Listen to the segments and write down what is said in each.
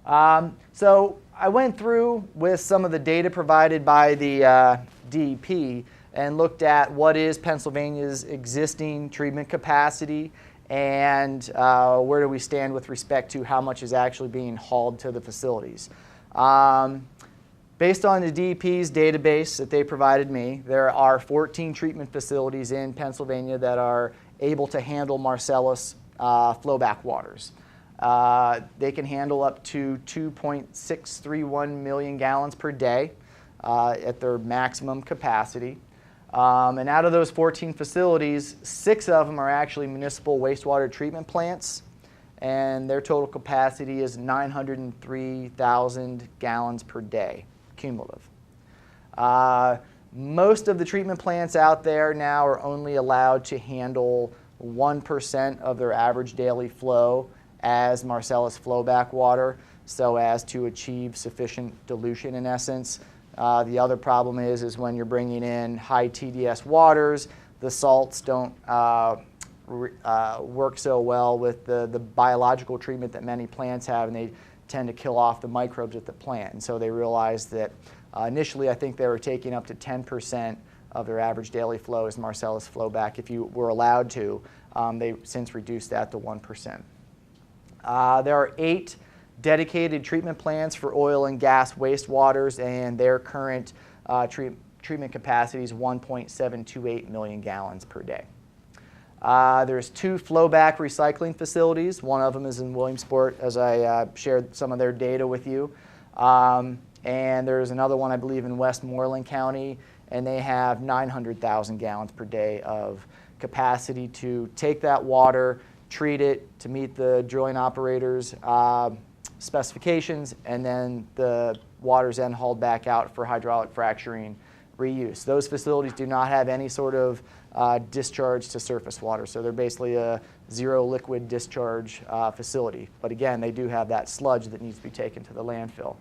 So I went through with some of the data provided by the DEP and looked at what is Pennsylvania's existing treatment capacity and where do we stand with respect to how much is actually being hauled to the facilities. Based on the DEP's database that they provided me, there are 14 treatment facilities in Pennsylvania that are able to handle Marcellus flowback waters. They can handle up to 2.631 million gallons per day at their maximum capacity. And out of those 14 facilities, 6 of them are actually municipal wastewater treatment plants, and their total capacity is 903,000 gallons per day, cumulative. Most of the treatment plants out there now are only allowed to handle 1% of their average daily flow as Marcellus flowback water, so as to achieve sufficient dilution in essence. The other problem is when you're bringing in high TDS waters, the salts don't work so well with the biological treatment that many plants have, and they tend to kill off the microbes at the plant. And so they realized that initially I think they were taking up to 10% of their average daily flow as Marcellus flowback if you were allowed to. They've since reduced that to 1%. There are 8 dedicated treatment plants for oil and gas wastewaters, and their current treatment capacity is 1.728 million gallons per day. There's 2 flowback recycling facilities. One of them is in Williamsport, as I shared some of their data with you. And there's another one, I believe, in Westmoreland County, and they have 900,000 gallons per day of capacity to take that water, treat it to meet the drilling operators' specifications, and then the water is then hauled back out for hydraulic fracturing reuse. Those facilities do not have any sort of discharge to surface water, so they're basically a zero liquid discharge facility. But again, they do have that sludge that needs to be taken to the landfill.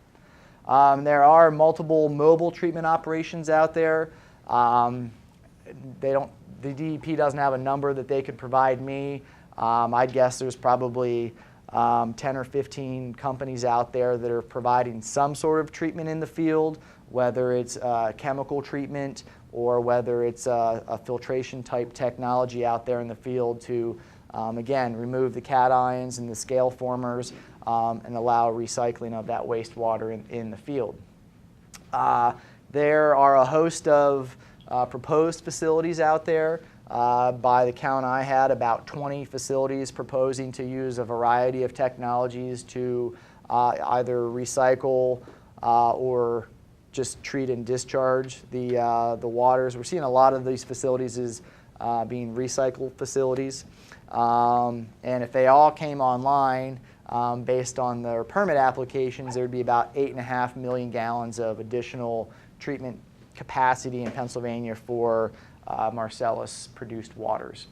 There are multiple mobile treatment operations out there. The DEP doesn't have a number that they could provide me. I'd guess there's probably 10 or 15 companies out there that are providing some sort of treatment in the field, whether it's chemical treatment or whether it's a filtration type technology out there in the field to, again, remove the cations and the scale formers and allow recycling of that wastewater in the field. There are a host of proposed facilities out there. By the count I had, about 20 facilities proposing to use a variety of technologies to either recycle or just treat and discharge the waters. We're seeing a lot of these facilities as being recycle facilities. And if they all came online, based on their permit applications, there would be about 8.5 million gallons of additional treatment capacity in Pennsylvania for Marcellus produced waters.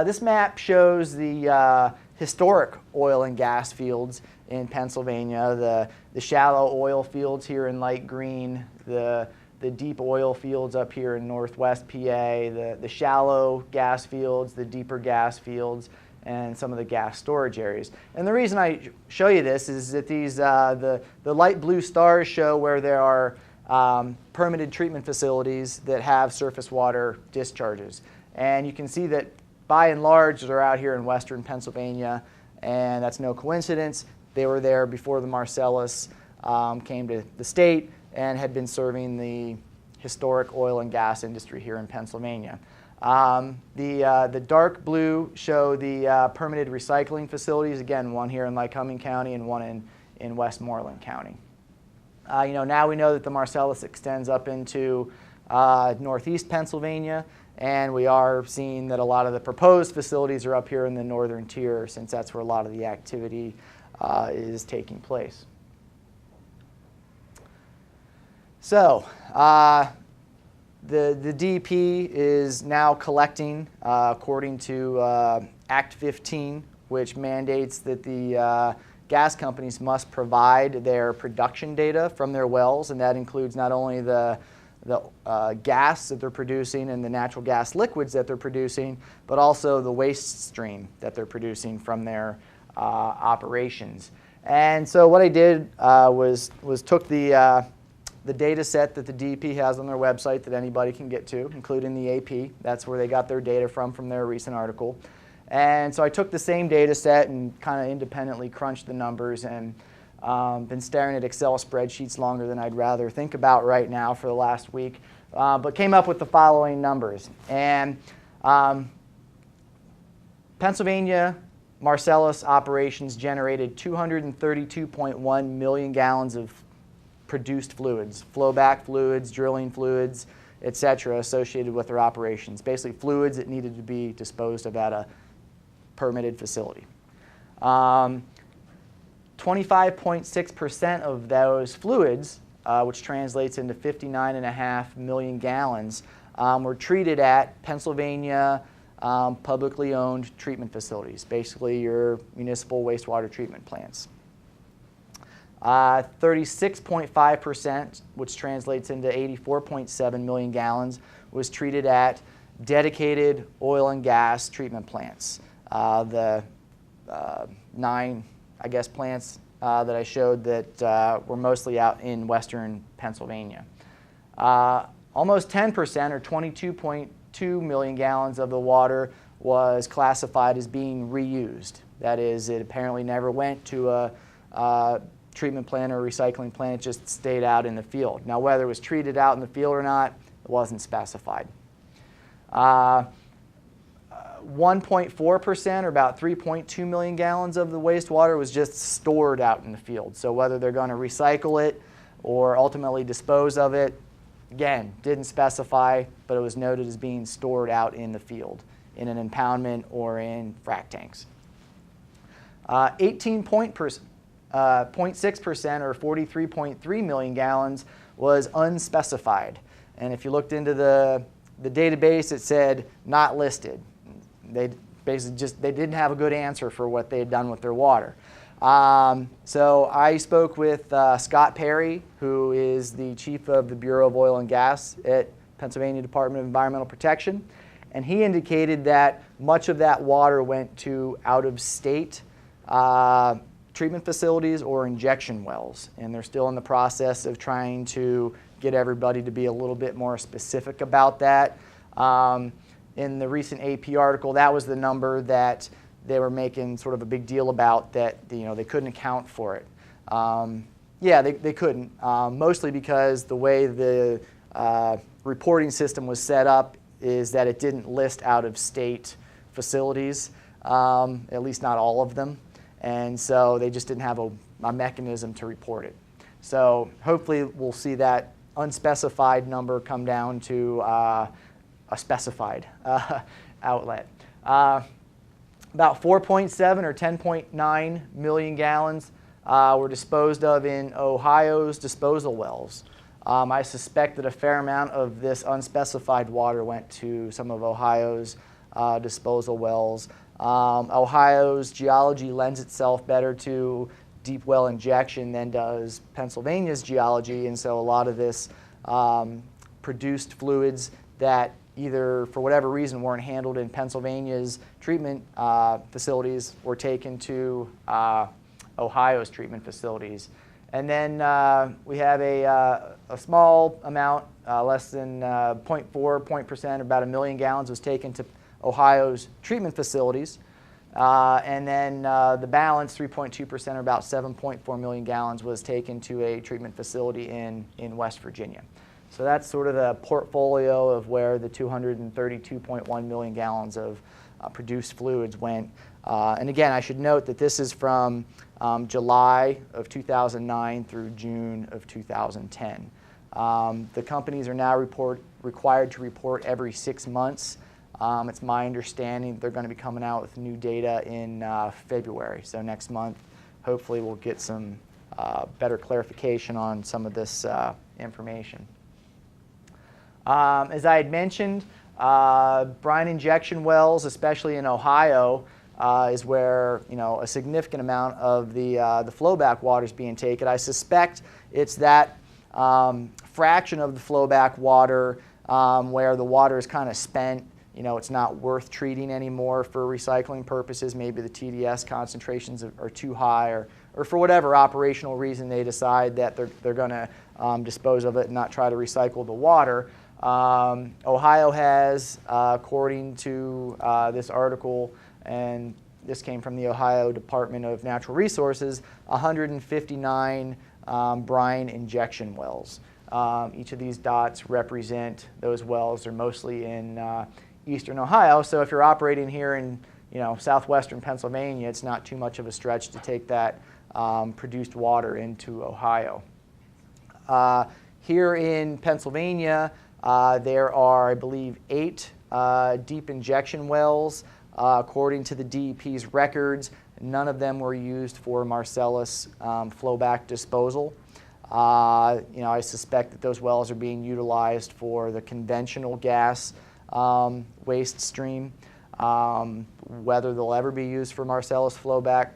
This map shows the historic oil and gas fields in Pennsylvania, the shallow oil fields here in light green, the deep oil fields up here in northwest PA, the shallow gas fields, the deeper gas fields, and some of the gas storage areas. And the reason I show you this is that these the light blue stars show where there are permitted treatment facilities that have surface water discharges. And you can see that by and large they're out here in western Pennsylvania, and that's no coincidence. They were there before the Marcellus came to the state and had been serving the historic oil and gas industry here in Pennsylvania. The dark blue show the permitted recycling facilities, again, one here in Lycoming County and one in Westmoreland County. Now we know that the Marcellus extends up into northeast Pennsylvania, and we are seeing that a lot of the proposed facilities are up here in the northern tier, since that's where a lot of the activity is taking place. So the DEP is now collecting, according to Act 15, which mandates that the gas companies must provide their production data from their wells, and that includes not only the gas that they're producing and the natural gas liquids that they're producing, but also the waste stream that they're producing from their operations. And so what I did was took the data set that the DEP has on their website that anybody can get to, including the AP. That's where they got their data from their recent article. And so I took the same data set and kind of independently crunched the numbers, and been staring at Excel spreadsheets longer than I'd rather think about right now for the last week, but came up with the following numbers. And Pennsylvania Marcellus operations generated 232.1 million gallons of produced fluids, flowback fluids, drilling fluids, et cetera, associated with their operations. Basically fluids that needed to be disposed of at a permitted facility. 25.6% of those fluids, which translates into 59.5 million gallons, were treated at Pennsylvania publicly owned treatment facilities, basically your municipal wastewater treatment plants. 36.5%, which translates into 84.7 million gallons, was treated at dedicated oil and gas treatment plants. The 9, I guess, plants that I showed that were mostly out in western Pennsylvania. Almost 10%, or 22.2 million gallons of the water, was classified as being reused. That is, it apparently never went to a treatment plant or recycling plant, it just stayed out in the field. Now, whether it was treated out in the field or not, it wasn't specified. 1.4%, or about 3.2 million gallons of the wastewater, was just stored out in the field. So whether they're going to recycle it or ultimately dispose of it, again, didn't specify, but it was noted as being stored out in the field in an impoundment or in frac tanks. 18.6%, or 43.3 million gallons, was unspecified. And if you looked into the database, it said not listed. They basically they didn't have a good answer for what they had done with their water. So I spoke with Scott Perry, who is the chief of the Bureau of Oil and Gas at Pennsylvania Department of Environmental Protection, and he indicated that much of that water went to out-of-state treatment facilities or injection wells, and they're still in the process of trying to get everybody to be a little bit more specific about that. In the recent AP article, that was the number that they were making sort of a big deal about, that they couldn't account for it. Yeah, they couldn't, mostly because the way the reporting system was set up is that it didn't list out-of-state facilities, at least not all of them. And so they just didn't have a mechanism to report it. So hopefully we'll see that unspecified number come down to a specified outlet. About 4.7 or 10.9 million gallons were disposed of in Ohio's disposal wells. I suspect that a fair amount of this unspecified water went to some of Ohio's disposal wells. Ohio's geology lends itself better to deep well injection than does Pennsylvania's geology, and so a lot of this produced fluids that either for whatever reason weren't handled in Pennsylvania's treatment facilities were taken to Ohio's treatment facilities. And then we have a small amount, less than 0.4%, about 1 million gallons was taken to Ohio's treatment facilities. And then the balance, 3.2%, or about 7.4 million gallons, was taken to a treatment facility in West Virginia. So that's sort of the portfolio of where the 232.1 million gallons of produced fluids went. And again, I should note that this is from July of 2009 through June of 2010. The companies are now required to report every 6 months. It's my understanding that they're going to be coming out with new data in February. So next month, hopefully we'll get some better clarification on some of this information. As I had mentioned, brine injection wells, especially in Ohio, is where a significant amount of the flowback water is being taken. I suspect it's that fraction of the flowback water where the water is kind of spent it's not worth treating anymore for recycling purposes. Maybe the TDS concentrations are too high, or for whatever operational reason they decide that they're going to dispose of it and not try to recycle the water. Ohio has, according to this article, and this came from the Ohio Department of Natural Resources, 159 brine injection wells. Each of these dots represent those wells. They're mostly in eastern Ohio, so if you're operating here in southwestern Pennsylvania, it's not too much of a stretch to take that produced water into Ohio. Here in Pennsylvania, there are, I believe, 8 deep injection wells. According to the DEP's records, none of them were used for Marcellus flowback disposal. I suspect that those wells are being utilized for the conventional gas waste stream. Whether they'll ever be used for Marcellus flowback,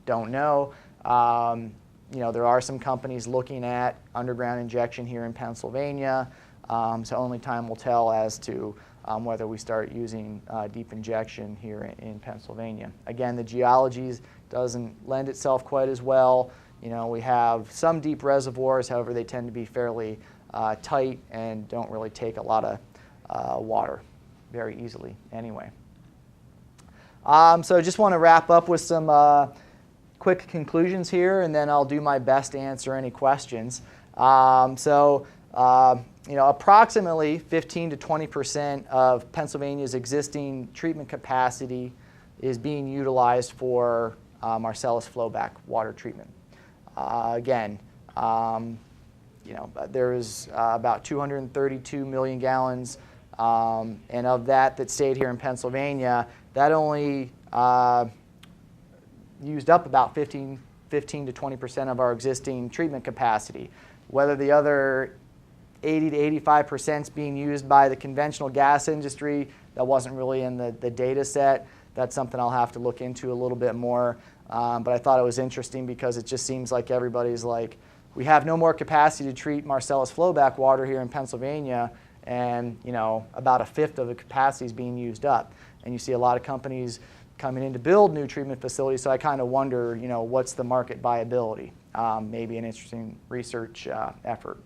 don't know. There are some companies looking at underground injection here in Pennsylvania, so only time will tell as to whether we start using deep injection here in Pennsylvania. Again, the geology doesn't lend itself quite as well. We have some deep reservoirs, however, they tend to be fairly tight and don't really take a lot of water very easily anyway. So I just want to wrap up with some quick conclusions here, and then I'll do my best to answer any questions. Approximately 15 to 20% of Pennsylvania's existing treatment capacity is being utilized for Marcellus flowback water treatment. There's about 232 million gallons, and of that stayed here in Pennsylvania, that only used up about 15 to 20% of our existing treatment capacity. Whether the other 80 to 85% is being used by the conventional gas industry, that wasn't really in the data set. That's something I'll have to look into a little bit more. But I thought it was interesting because it just seems like everybody's like, we have no more capacity to treat Marcellus flowback water here in Pennsylvania, and about a fifth of the capacity is being used up. And you see a lot of companies coming in to build new treatment facilities, so I kind of wonder, what's the market viability? Maybe an interesting research effort.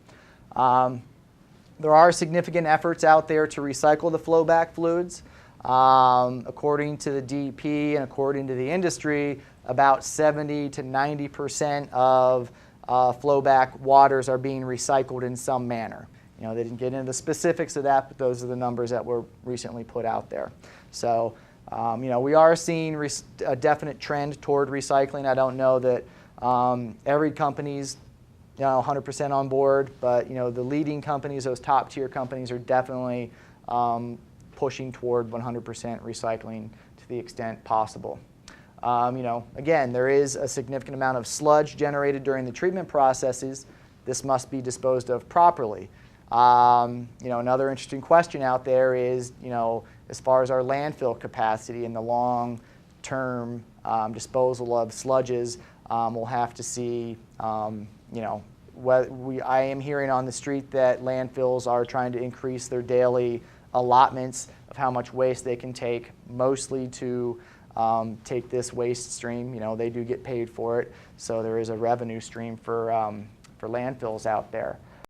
There are significant efforts out there to recycle the flowback fluids. According to the DEP and according to the industry, about 70 to 90% of flowback waters are being recycled in some manner. They didn't get into the specifics of that, but those are the numbers that were recently put out there. So, we are seeing a definite trend toward recycling. I don't know that every company's 100% on board, but the leading companies, those top tier companies, are definitely pushing toward 100% recycling to the extent possible. Again, there is a significant amount of sludge generated during the treatment processes. This must be disposed of properly. Another interesting question out there is, as far as our landfill capacity and the long-term disposal of sludges, we'll have to see, I am hearing on the street that landfills are trying to increase their daily allotments of how much waste they can take, mostly to take this waste stream. They do get paid for it, so there is a revenue stream for landfills out there.